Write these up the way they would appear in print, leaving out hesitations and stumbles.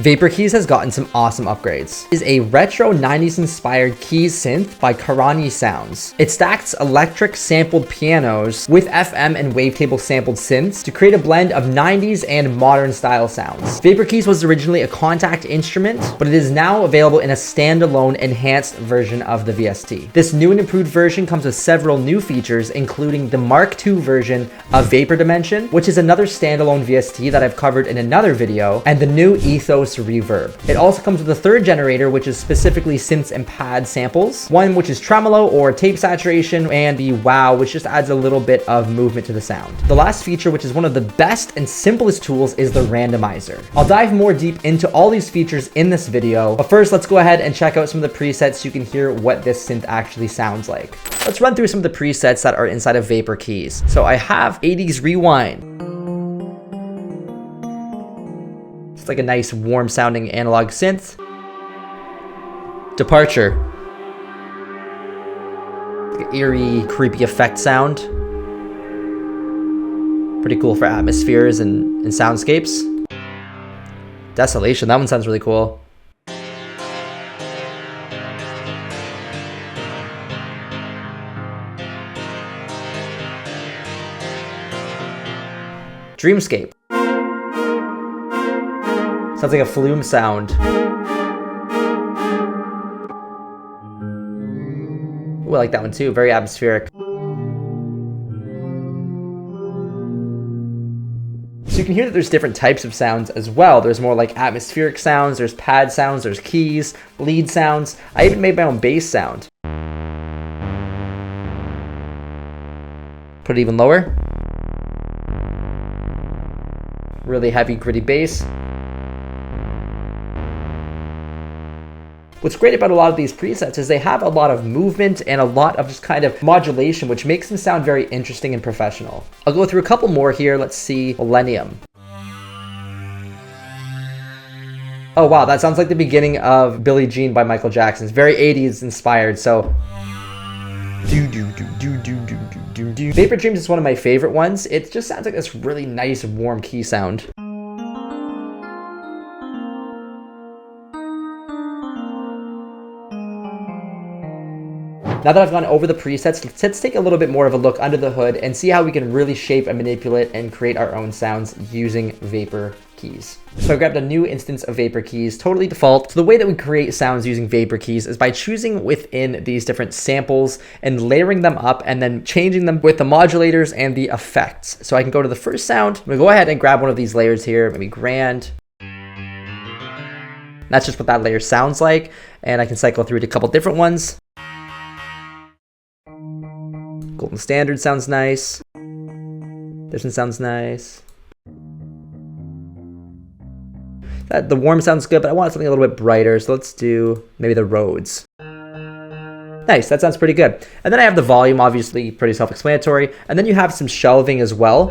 Vapor Keys has gotten some awesome upgrades. It is a retro 90s inspired keys synth by Karani Sounds. It stacks electric sampled pianos with FM and wavetable sampled synths to create a blend of 90s and modern style sounds. Vapor Keys was originally a contact instrument, but it is now available in a standalone enhanced version of the VST. This new and improved version comes with several new features, including the Mark II version of Vapor Dimension, which is another standalone VST that I've covered in another video, and the new Ethos Reverb. It also comes with a third generator, which is specifically synths and pad samples, one which is tremolo or tape saturation, and the wow, which just adds a little bit of movement to the sound. The last feature, which is one of the best and simplest tools, is the randomizer. I'll dive more deep into all these features in this video, but first let's go ahead and check out some of the presets so you can hear what this synth actually sounds like. Let's run through some of the presets that are inside of Vapor Keys. So I have 80s Rewind. It's like a nice warm sounding analog synth. Departure. Like an eerie, creepy effect sound. Pretty cool for atmospheres and soundscapes. Desolation, that one sounds really cool. Dreamscape. Sounds like a flume sound. Ooh, I like that one too, very atmospheric. So you can hear that there's different types of sounds as well. There's more like atmospheric sounds, there's pad sounds, there's keys, lead sounds. I even made my own bass sound. Put it even lower. Really heavy, gritty bass. What's great about a lot of these presets is they have a lot of movement and a lot of just kind of modulation, which makes them sound very interesting and professional. I'll go through a couple more here. Let's see. Millennium. Oh wow, that sounds like the beginning of Billie Jean by Michael Jackson. It's very 80s inspired, so. Vapor Dreams is one of my favorite ones. It just sounds like this really nice warm key sound. Now that I've gone over the presets, let's take a little bit more of a look under the hood and see how we can really shape and manipulate and create our own sounds using Vapor Keys. So I grabbed a new instance of Vapor Keys, totally default. So the way that we create sounds using Vapor Keys is by choosing within these different samples and layering them up and then changing them with the modulators and the effects. So I can go to the first sound. I'm gonna go ahead and grab one of these layers here, maybe Grand. That's just what that layer sounds like. And I can cycle through to a couple different ones. Golden Standard sounds nice. This one sounds nice. The warm sounds good, but I want something a little bit brighter, so let's do maybe the Rhodes. Nice, that sounds pretty good. And then I have the volume, obviously pretty self-explanatory. And then you have some shelving as well.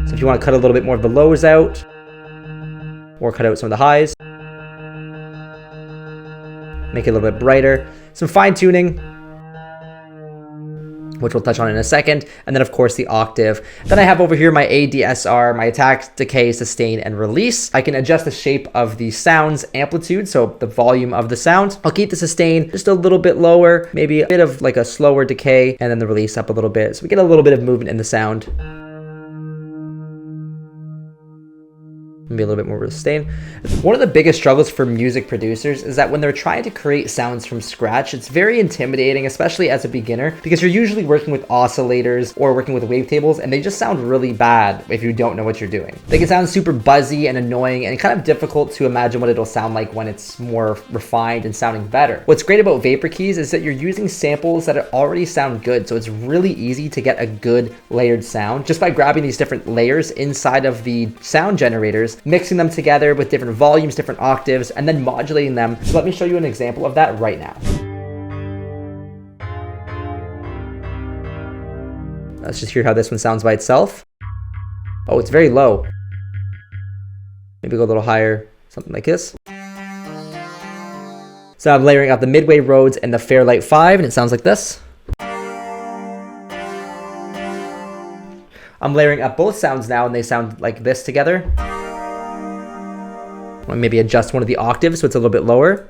So if you want to cut a little bit more of the lows out, or cut out some of the highs, make it a little bit brighter. Some fine tuning, which we'll touch on in a second, and then of course the octave. Then I have over here my ADSR, my attack, decay, sustain, and release. I can adjust the shape of the sound's amplitude, so the volume of the sound. I'll keep the sustain just a little bit lower, maybe a bit of like a slower decay, and then the release up a little bit, so we get a little bit of movement in the sound. Maybe a little bit more sustain. One of the biggest struggles for music producers is that when they're trying to create sounds from scratch, it's very intimidating, especially as a beginner, because you're usually working with oscillators or working with wavetables, and they just sound really bad if you don't know what you're doing. They can sound super buzzy and annoying and kind of difficult to imagine what it'll sound like when it's more refined and sounding better. What's great about Vapor Keys is that you're using samples that already sound good, so it's really easy to get a good layered sound just by grabbing these different layers inside of the sound generators, mixing them together with different volumes, different octaves, and then modulating them. So let me show you an example of that right now. Let's just hear how this one sounds by itself. Oh, it's very low. Maybe go a little higher, something like this. So I'm layering out the Midway Rhodes and the Fairlight 5, and it sounds like this. I'm layering up both sounds now, and they sound like this together. Maybe adjust one of the octaves so it's a little bit lower.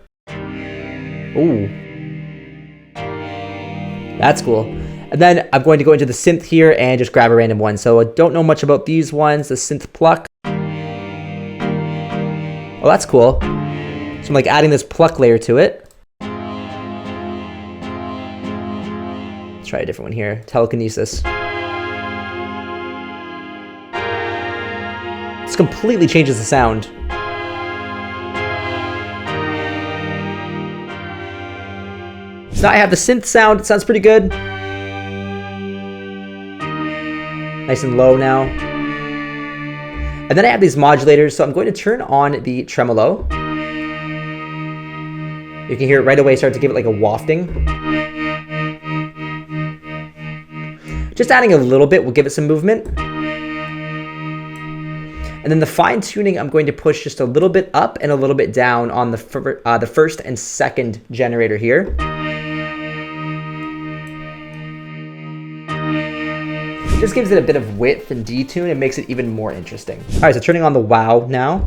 Ooh. That's cool. And then I'm going to go into the synth here and just grab a random one. So I don't know much about these ones. The synth pluck. Oh, that's cool. So I'm like adding this pluck layer to it. Let's try a different one here. Telekinesis. This completely changes the sound. So now I have the synth sound. It sounds pretty good. Nice and low now. And then I have these modulators, so I'm going to turn on the tremolo. You can hear it right away start to give it like a wafting. Just adding a little bit will give it some movement. And then the fine tuning, I'm going to push just a little bit up and a little bit down on the first and second generator here. It just gives it a bit of width and detune and makes it even more interesting. All right, so turning on the wow now.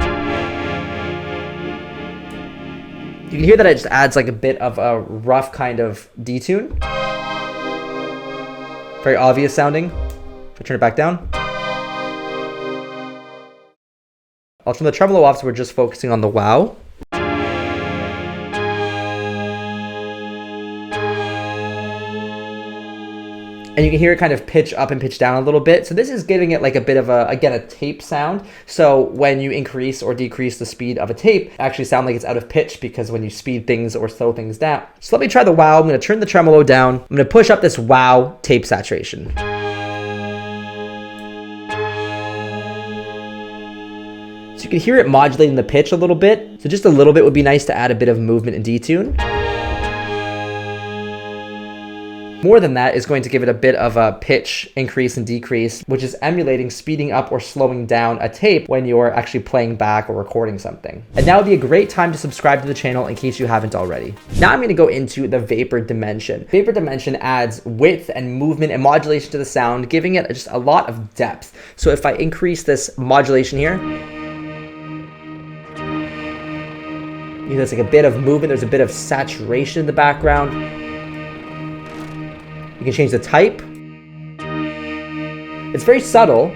You can hear that it just adds like a bit of a rough kind of detune. Very obvious sounding. If I turn it back down. I'll turn the tremolo off so we're just focusing on the wow. And you can hear it kind of pitch up and pitch down a little bit. So this is giving it like a bit of a, again, a tape sound. So when you increase or decrease the speed of a tape, it actually sound like it's out of pitch because when you speed things or slow things down. So let me try the wow. I'm gonna turn the tremolo down. I'm gonna push up this wow tape saturation. So you can hear it modulating the pitch a little bit. So just a little bit would be nice to add a bit of movement and detune. More than that is going to give it a bit of a pitch increase and decrease, which is emulating speeding up or slowing down a tape when you're actually playing back or recording something. And now would be a great time to subscribe to the channel in case you haven't already. Now I'm going to go into the vapor dimension. Vapor dimension adds width and movement and modulation to the sound, giving it just a lot of depth. So if I increase this modulation here, there's like a bit of movement, there's a bit of saturation in the background. You can change the type. It's very subtle,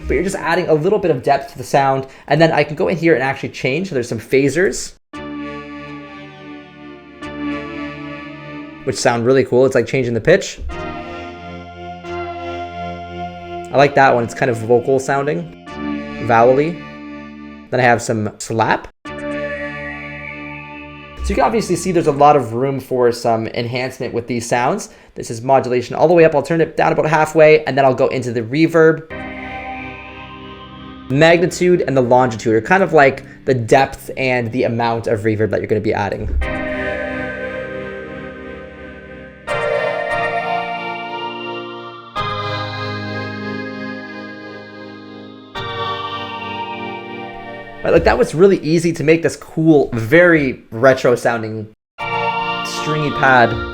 but you're just adding a little bit of depth to the sound. And then I can go in here and actually change. So there's some phasers, which sound really cool. It's like changing the pitch. I like that one. It's kind of vocal sounding, vowel-y. Then I have some slap. So you can obviously see there's a lot of room for some enhancement with these sounds. This is modulation all the way up. I'll turn it down about halfway, and then I'll go into the reverb, magnitude, and the longitude, or kind of like the depth and the amount of reverb that you're going to be adding. Like that was really easy to make this cool, very retro sounding stringy pad.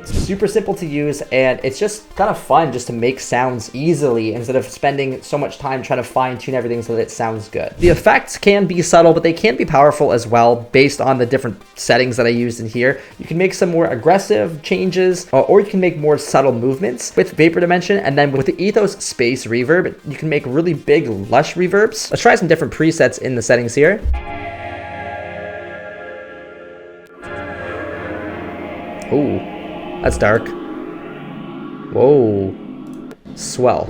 Super simple to use, and it's just kind of fun just to make sounds easily instead of spending so much time trying to fine tune everything so that it sounds good. The effects can be subtle, but they can be powerful as well based on the different settings that I used in here. You can make some more aggressive changes, or you can make more subtle movements with Vapor Dimension, and then with the Ethos Space Reverb, you can make really big, lush reverbs. Let's try some different presets in the settings here. Ooh. That's dark. Whoa. Swell.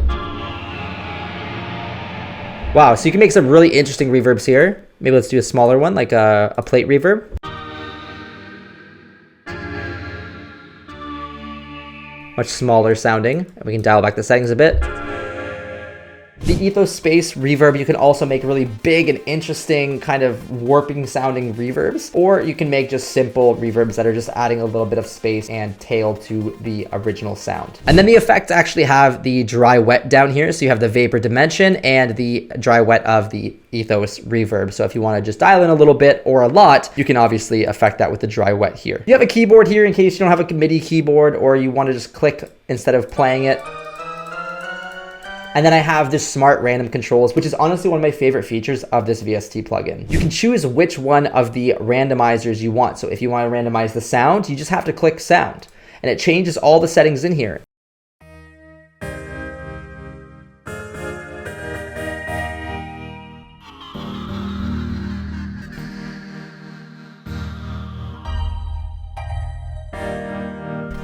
Wow, so you can make some really interesting reverbs here. Maybe let's do a smaller one, like a plate reverb. Much smaller sounding. And we can dial back the settings a bit. The Ethos Space Reverb, you can also make really big and interesting kind of warping sounding reverbs, or you can make just simple reverbs that are just adding a little bit of space and tail to the original sound. And then the effects actually have the dry wet down here. So you have the Vapor Dimension and the dry wet of the Ethos Reverb. So if you want to just dial in a little bit or a lot, you can obviously affect that with the dry wet here. You have a keyboard here in case you don't have a MIDI keyboard or you want to just click instead of playing it. And then I have this smart random controls, which is honestly one of my favorite features of this VST plugin. You can choose which one of the randomizers you want. So if you want to randomize the sound, you just have to click sound, and it changes all the settings in here.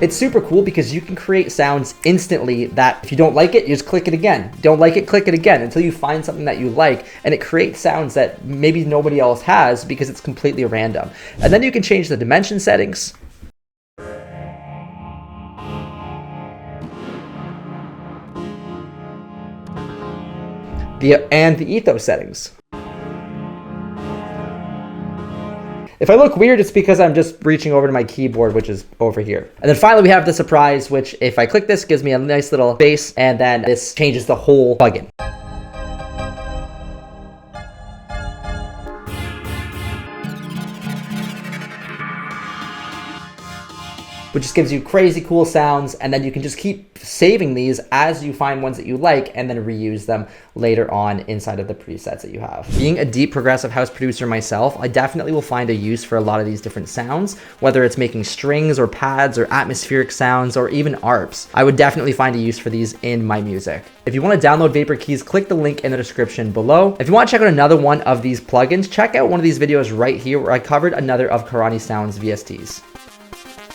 It's super cool because you can create sounds instantly that if you don't like it, you just click it again. Don't like it, click it again until you find something that you like, and it creates sounds that maybe nobody else has because it's completely random. And then you can change the dimension settings. And the ethos settings. If I look weird, it's because I'm just reaching over to my keyboard, which is over here. And then finally, we have the surprise, which if I click this, gives me a nice little bass, and then this changes the whole plugin. Which just gives you crazy cool sounds, and then you can just keep saving these as you find ones that you like and then reuse them later on inside of the presets that you have. Being a deep progressive house producer myself, I definitely will find a use for a lot of these different sounds, whether it's making strings or pads or atmospheric sounds or even arps. I would definitely find a use for these in my music. If you want to download Vapor Keys, click the link in the description below. If you want to check out another one of these plugins, check out one of these videos right here where I covered another of Karani Sound's VSTs.